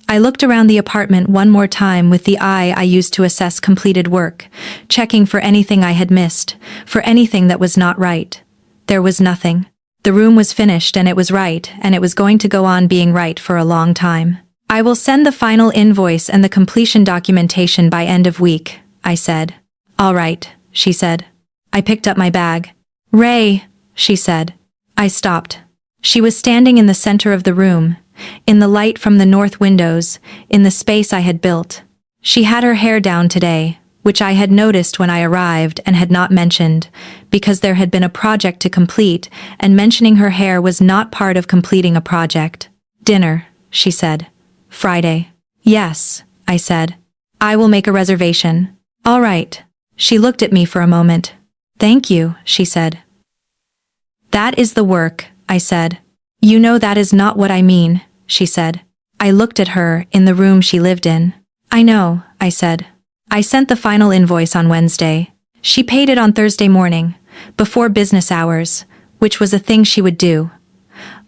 I looked around the apartment one more time with the eye I used to assess completed work, checking for anything I had missed, for anything that was not right. There was nothing. The room was finished and it was right, and it was going to go on being right for a long time. "I will send the final invoice and the completion documentation by end of week," I said. "All right," she said. I picked up my bag. "Ray," she said. I stopped. She was standing in the center of the room, in the light from the north windows, in the space I had built. She had her hair down today, which I had noticed when I arrived and had not mentioned, because there had been a project to complete, and mentioning her hair was not part of completing a project. "Dinner," she said. "Friday." "Yes," I said. "I will make a reservation." "All right." She looked at me for a moment. "Thank you," she said. "That is the work," I said. "You know that is not what I mean," she said. I looked at her in the room she lived in. "I know," I said. I sent the final invoice on Wednesday. She paid it on Thursday morning, before business hours, which was a thing she would do.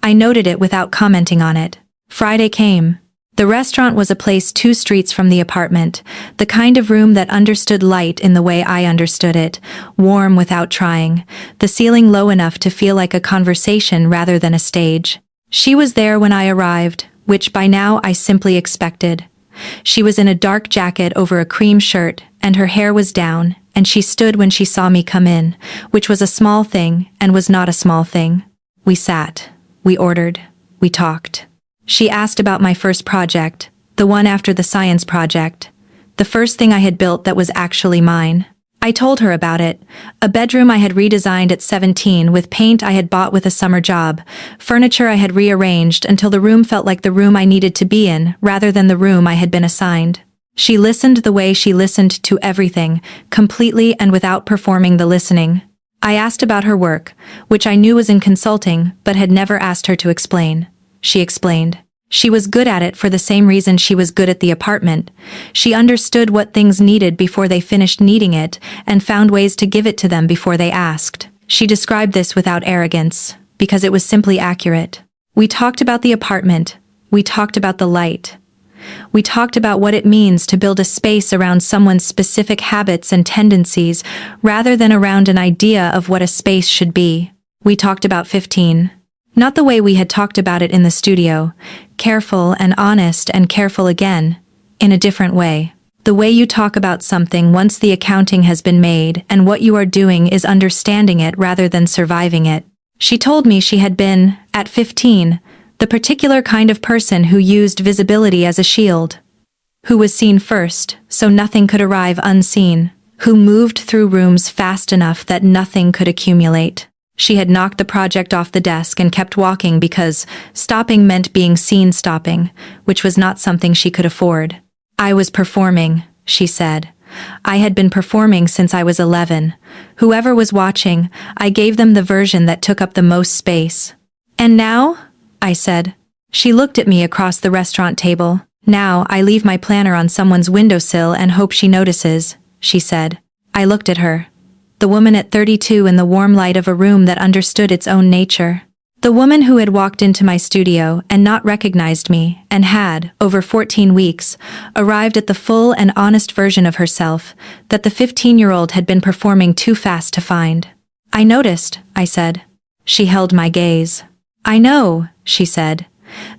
I noted it without commenting on it. Friday came. The restaurant was a place 2 streets from the apartment, the kind of room that understood light in the way I understood it, warm without trying, the ceiling low enough to feel like a conversation rather than a stage. She was there when I arrived, which by now I simply expected. She was in a dark jacket over a cream shirt, and her hair was down, and she stood when she saw me come in, which was a small thing and was not a small thing. We sat. We ordered. We talked. She asked about my first project, the one after the science project. the first thing I had built that was actually mine. I told her about it. A bedroom I had redesigned at 17 with paint I had bought with a summer job, furniture I had rearranged until the room felt like the room I needed to be in rather than the room I had been assigned. She listened the way she listened to everything, completely and without performing the listening. I asked about her work, which I knew was in consulting, but had never asked her to explain. She explained. She was good at it for the same reason she was good at the apartment. She understood what things needed before they finished needing it, and found ways to give it to them before they asked. She described this without arrogance, because it was simply accurate. We talked about the apartment. We talked about the light. We talked about what it means to build a space around someone's specific habits and tendencies, rather than around an idea of what a space should be. We talked about 15. Not the way we had talked about it in the studio, careful and honest and careful again, in a different way. The way you talk about something once the accounting has been made and what you are doing is understanding it rather than surviving it. She told me she had been, at 15, the particular kind of person who used visibility as a shield, who was seen first, so nothing could arrive unseen, who moved through rooms fast enough that nothing could accumulate. She had knocked the project off the desk and kept walking because stopping meant being seen stopping, which was not something she could afford. I was performing, she said. I had been performing since I was 11. Whoever was watching, I gave them the version that took up the most space. And now? I said. She looked at me across the restaurant table. Now I leave my planner on someone's windowsill and hope she notices, she said. I looked at her. The woman at 32 in the warm light of a room that understood its own nature. The woman who had walked into my studio and not recognized me and had, over 14 weeks, arrived at the full and honest version of herself that the 15-year-old had been performing too fast to find. I noticed, I said. She held my gaze. I know, she said.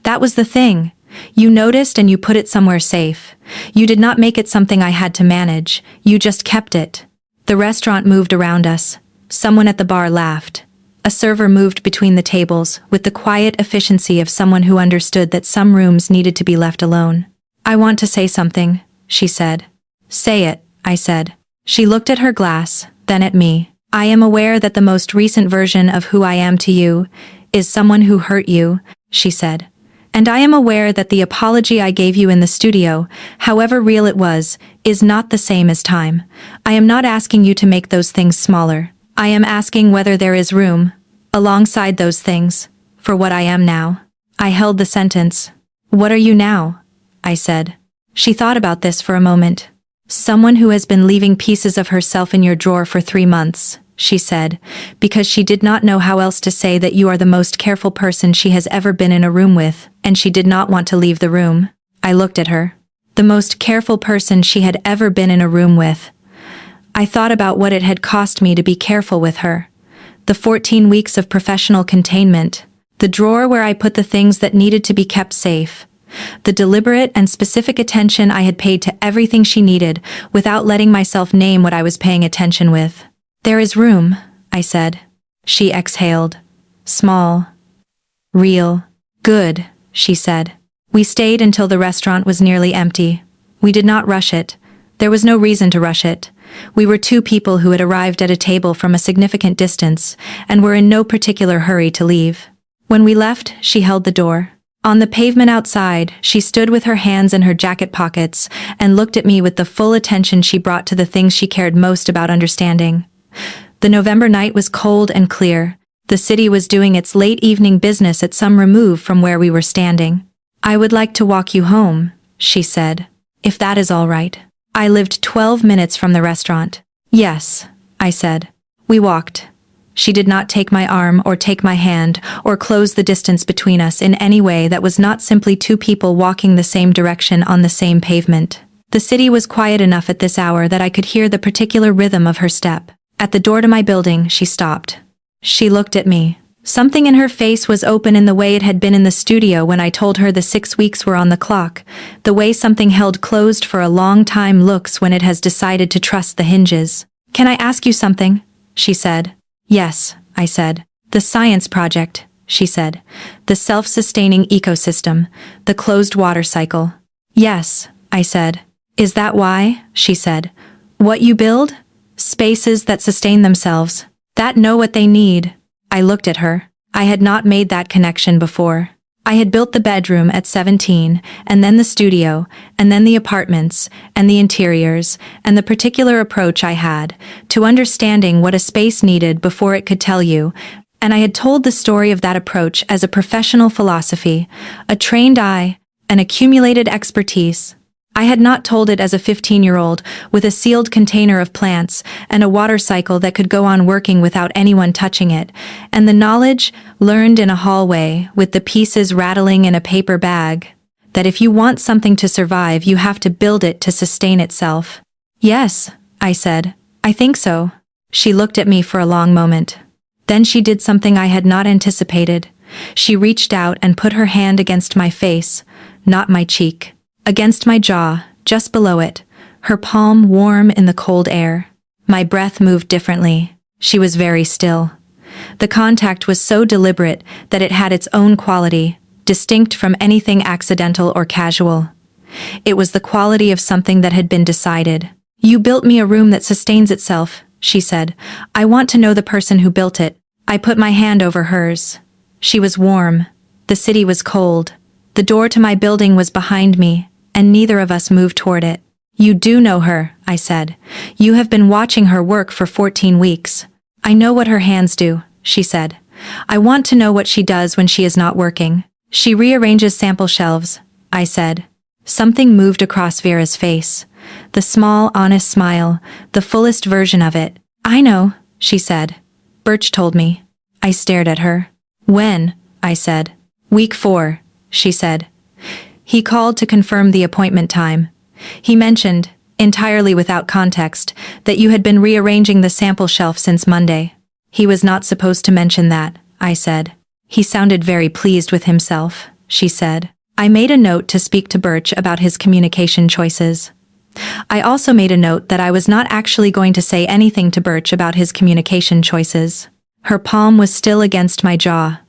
That was the thing. You noticed and you put it somewhere safe. You did not make it something I had to manage. You just kept it. The restaurant moved around us. Someone at the bar laughed. A server moved between the tables with the quiet efficiency of someone who understood that some rooms needed to be left alone. I want to say something, she said. Say it, I said. She looked at her glass, then at me. I am aware that the most recent version of who I am to you is someone who hurt you, she said. And I am aware that the apology I gave you in the studio, however real it was, is not the same as time. I am not asking you to make those things smaller. I am asking whether there is room, alongside those things, for what I am now. I held the sentence. What are you now? I said. She thought about this for a moment. Someone who has been leaving pieces of herself in your drawer for 3 months, she said, because she did not know how else to say that you are the most careful person she has ever been in a room with, and she did not want to leave the room. I looked at her. The most careful person she had ever been in a room with. I thought about what it had cost me to be careful with her. The 14 weeks of professional containment. The drawer where I put the things that needed to be kept safe. The deliberate and specific attention I had paid to everything she needed without letting myself name what I was paying attention with. There is room, I said. She exhaled. Small. Real. Good, she said. We stayed until the restaurant was nearly empty. We did not rush it. There was no reason to rush it. We were 2 people who had arrived at a table from a significant distance and were in no particular hurry to leave. When we left, she held the door. On the pavement outside, she stood with her hands in her jacket pockets and looked at me with the full attention she brought to the things she cared most about understanding. The November night was cold and clear. The city was doing its late evening business at some remove from where we were standing. I would like to walk you home, she said, if that is all right. I lived 12 minutes from the restaurant. Yes, I said. We walked. She did not take my arm or take my hand or close the distance between us in any way that was not simply 2 people walking the same direction on the same pavement. The city was quiet enough at this hour that I could hear the particular rhythm of her step. At the door to my building, she stopped. She looked at me. Something in her face was open in the way it had been in the studio when I told her the 6 weeks were on the clock, the way something held closed for a long time looks when it has decided to trust the hinges. Can I ask you something? She said. Yes, I said. The science project, she said. The self-sustaining ecosystem, the closed water cycle. Yes, I said. Is that why? She said. What you build? Spaces that sustain themselves, that know what they need. I looked at her. I had not made that connection before. I had built the bedroom at 17, and then the studio, and then the apartments, and the interiors, and the particular approach I had to understanding what a space needed before it could tell you, and I had told the story of that approach as a professional philosophy, a trained eye, an accumulated expertise. I had not told it as a 15-year-old with a sealed container of plants and a water cycle that could go on working without anyone touching it, and the knowledge, learned in a hallway with the pieces rattling in a paper bag, that if you want something to survive, you have to build it to sustain itself. Yes, I said. I think so. She looked at me for a long moment. Then she did something I had not anticipated. She reached out and put her hand against my face, not my cheek. Against my jaw, just below it, her palm warm in the cold air. My breath moved differently. She was very still. The contact was so deliberate that it had its own quality, distinct from anything accidental or casual. It was the quality of something that had been decided. You built me a room that sustains itself, she said. I want to know the person who built it. I put my hand over hers. She was warm. The city was cold. The door to my building was behind me, and neither of us moved toward it. You do know her, I said. You have been watching her work for 14 weeks. I know what her hands do, she said. I want to know what she does when she is not working. She rearranges sample shelves, I said. Something moved across Vera's face. The small, honest smile, the fullest version of it. I know, she said. Birch told me. I stared at her. When? I said. Week 4, she said. He called to confirm the appointment time. He mentioned, entirely without context, that you had been rearranging the sample shelf since Monday. He was not supposed to mention that, I said. He sounded very pleased with himself, she said. I made a note to speak to Birch about his communication choices. I also made a note that I was not actually going to say anything to Birch about his communication choices. Her palm was still against my jaw.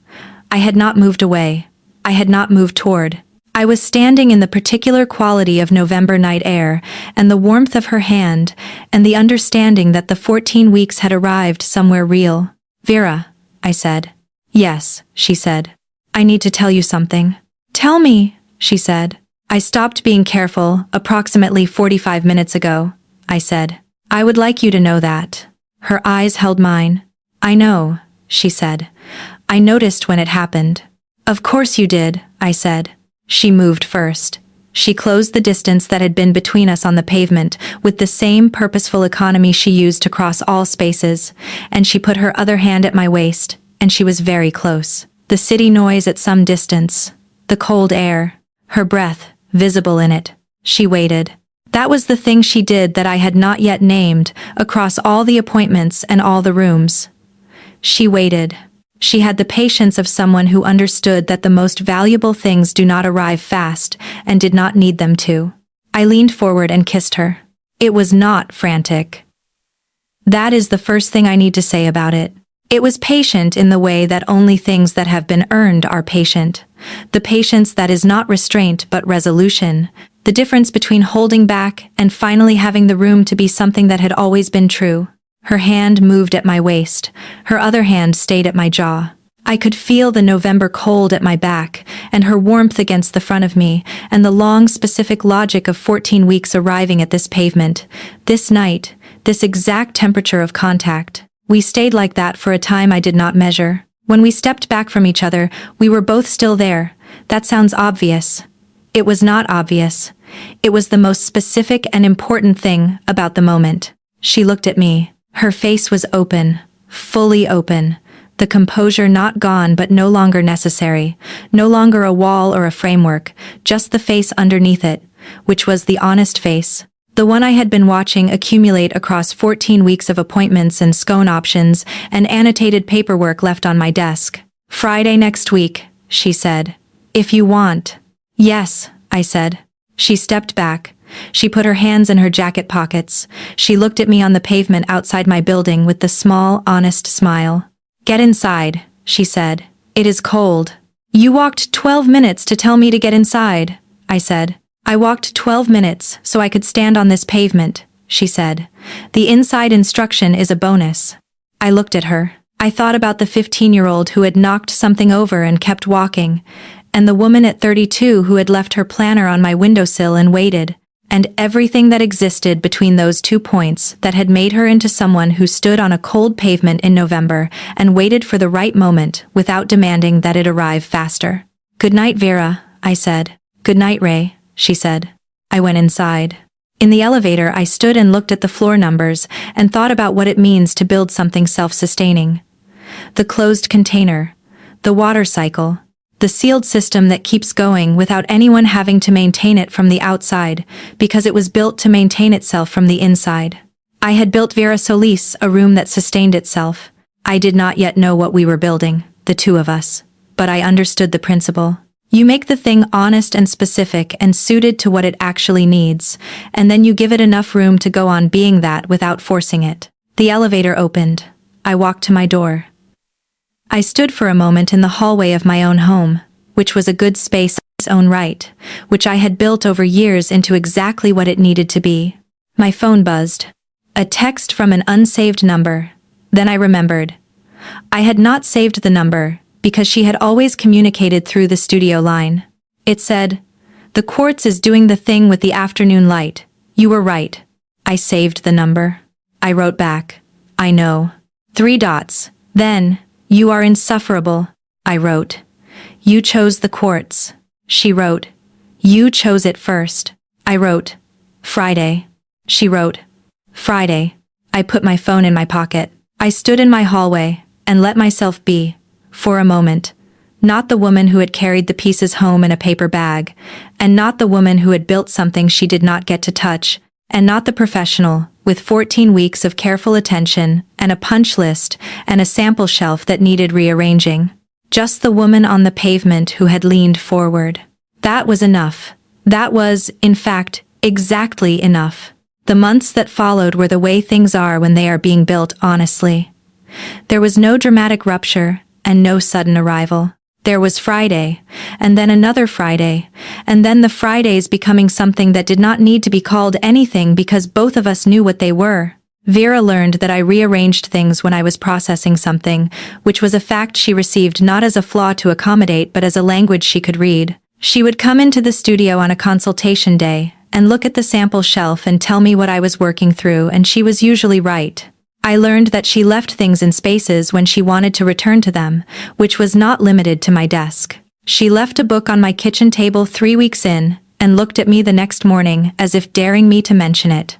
I had not moved away. I had not moved toward. I was standing in the particular quality of November night air, and the warmth of her hand, and the understanding that the 14 weeks had arrived somewhere real. Vera, I said. Yes, she said. I need to tell you something. Tell me, she said. I stopped being careful approximately 45 minutes ago, I said. I would like you to know that. Her eyes held mine. I know, she said. I noticed when it happened. Of course you did, I said. She moved first. She closed the distance that had been between us on the pavement with the same purposeful economy she used to cross all spaces, and she put her other hand at my waist, and she was very close. The city noise at some distance. The cold air. Her breath, visible in it. She waited. That was the thing she did that I had not yet named, across all the appointments and all the rooms. She waited. She had the patience of someone who understood that the most valuable things do not arrive fast and did not need them to. I leaned forward and kissed her. It was not frantic. That is the first thing I need to say about it. It was patient in the way that only things that have been earned are patient. The patience that is not restraint but resolution. The difference between holding back and finally having the room to be something that had always been true. Her hand moved at my waist. Her other hand stayed at my jaw. I could feel the November cold at my back, and her warmth against the front of me, and the long specific logic of 14 weeks arriving at this pavement, this night, this exact temperature of contact. We stayed like that for a time I did not measure. When we stepped back from each other, we were both still there. That sounds obvious. It was not obvious. It was the most specific and important thing about the moment. She looked at me. Her face was open, fully open, the composure not gone but no longer necessary, no longer a wall or a framework, just the face underneath it, which was the honest face, the one I had been watching accumulate across 14 weeks of appointments and scone options and annotated paperwork left on my desk. Friday next week, she said. If you want. Yes, I said. She stepped back. She put her hands in her jacket pockets. She looked at me on the pavement outside my building with the small, honest smile. Get inside, she said. It is cold. You walked 12 minutes to tell me to get inside, I said. I walked 12 minutes so I could stand on this pavement, she said. The inside instruction is a bonus. I looked at her. I thought about the 15-year-old who had knocked something over and kept walking, and the woman at 32 who had left her planner on my windowsill and waited, and everything that existed between those 2 points that had made her into someone who stood on a cold pavement in November and waited for the right moment without demanding that it arrive faster. "Good night, Vera," I said. "Good night, Ray," she said. I went inside. In the elevator, I stood and looked at the floor numbers and thought about what it means to build something self-sustaining. The closed container, the water cycle, the sealed system that keeps going without anyone having to maintain it from the outside, because it was built to maintain itself from the inside. I had built Vera Solis, a room that sustained itself. I did not yet know what we were building, the two of us, but I understood the principle. You make the thing honest and specific and suited to what it actually needs, and then you give it enough room to go on being that without forcing it. The elevator opened. I walked to my door. I stood for a moment in the hallway of my own home, which was a good space in its own right, which I had built over years into exactly what it needed to be. My phone buzzed. A text from an unsaved number. Then I remembered. I had not saved the number, because she had always communicated through the studio line. It said, "The quartz is doing the thing with the afternoon light. You were right." I saved the number. I wrote back, "I know." 3 dots. Then, "You are insufferable," I wrote. "You chose the quartz." She wrote, "You chose it first." I wrote, "Friday." She wrote, "Friday." I put my phone in my pocket. I stood in my hallway and let myself be, for a moment, not the woman who had carried the pieces home in a paper bag, and not the woman who had built something she did not get to touch, and not the professional, with 14 weeks of careful attention, and a punch list, and a sample shelf that needed rearranging. Just the woman on the pavement who had leaned forward. That was enough. That was, in fact, exactly enough. The months that followed were the way things are when they are being built honestly. There was no dramatic rupture, and no sudden arrival. There was Friday, and then another Friday, and then the Fridays becoming something that did not need to be called anything because both of us knew what they were. Vera learned that I rearranged things when I was processing something, which was a fact she received not as a flaw to accommodate but as a language she could read. She would come into the studio on a consultation day, and look at the sample shelf and tell me what I was working through, and she was usually right. I learned that she left things in spaces when she wanted to return to them, which was not limited to my desk. She left a book on my kitchen table 3 weeks in, and looked at me the next morning as if daring me to mention it.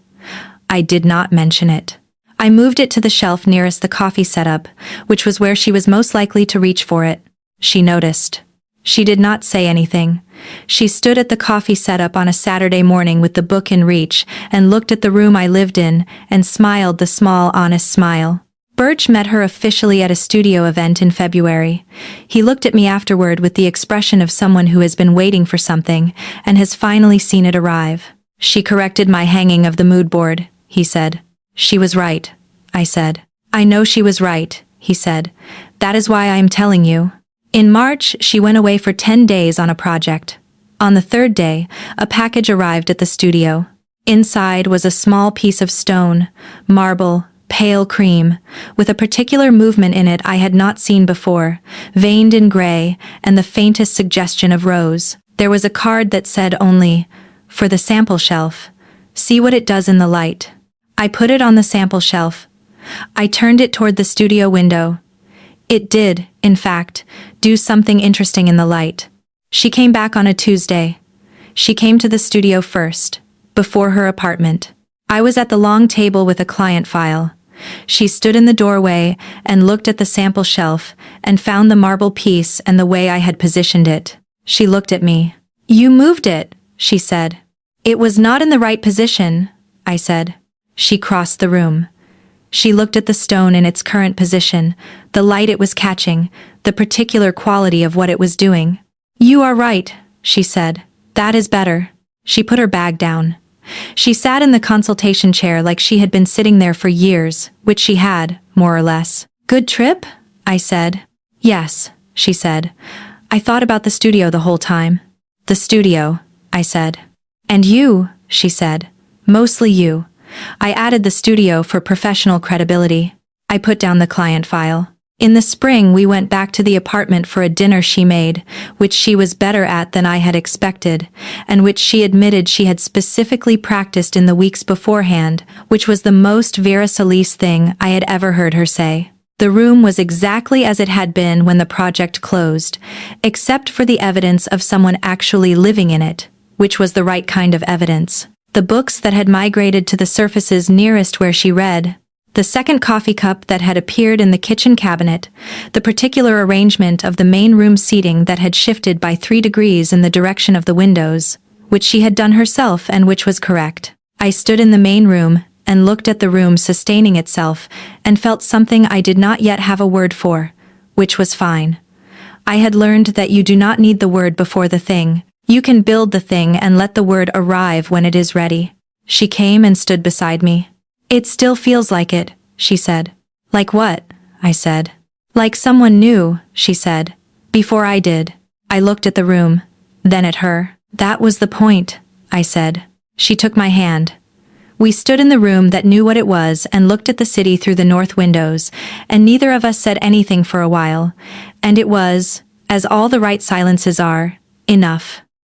I did not mention it. I moved it to the shelf nearest the coffee setup, which was where she was most likely to reach for it. She noticed. She did not say anything. She stood at the coffee setup on a Saturday morning with the book in reach and looked at the room I lived in and smiled the small, honest smile. Birch met her officially at a studio event in February. He looked at me afterward with the expression of someone who has been waiting for something and has finally seen it arrive. "She corrected my hanging of the mood board," he said. "She was right," I said. "I know she was right," he said. "That is why I am telling you." In March, she went away for 10 days on a project. On the 3rd day, a package arrived at the studio. Inside was a small piece of stone, marble, pale cream, with a particular movement in it I had not seen before, veined in gray and the faintest suggestion of rose. There was a card that said only, "For the sample shelf. See what it does in the light." I put it on the sample shelf. I turned it toward the studio window. It did, in fact, do something interesting in the light. She came back on a Tuesday. She came to the studio first, before her apartment. I was at the long table with a client file. She stood in the doorway and looked at the sample shelf and found the marble piece and the way I had positioned it. She looked at me. "You moved it," she said. "It was not in the right position," I said. She crossed the room. She looked at the stone in its current position, the light it was catching, the particular quality of what it was doing. "You are right," she said. "That is better." She put her bag down. She sat in the consultation chair like she had been sitting there for years, which she had, more or less. "Good trip?" I said. "Yes," she said. "I thought about the studio the whole time." "The studio," I said. And you, she said. Mostly you. I added the studio for professional credibility. I put down the client file. In the spring, we went back to the apartment for a dinner she made, which she was better at than I had expected, and which she admitted she had specifically practiced in the weeks beforehand, which was the most Vera Solis thing I had ever heard her say. The room was exactly as it had been when the project closed, except for the evidence of someone actually living in it, which was the right kind of evidence. The books that had migrated to the surfaces nearest where she read, the second coffee cup that had appeared in the kitchen cabinet, the particular arrangement of the main room seating that had shifted by 3 degrees in the direction of the windows, which she had done herself and which was correct. I stood in the main room and looked at the room sustaining itself and felt something I did not yet have a word for, which was fine. I had learned that you do not need the word before the thing. You can build the thing and let the word arrive when it is ready. She came and stood beside me. It still feels like it, she said. Like what? I said. Like someone new, she said. Before I did. I looked at the room, then at her. That was the point, I said. She took my hand. We stood in the room that knew what it was and looked at the city through the north windows, and neither of us said anything for a while, and it was, as all the right silences are, enough.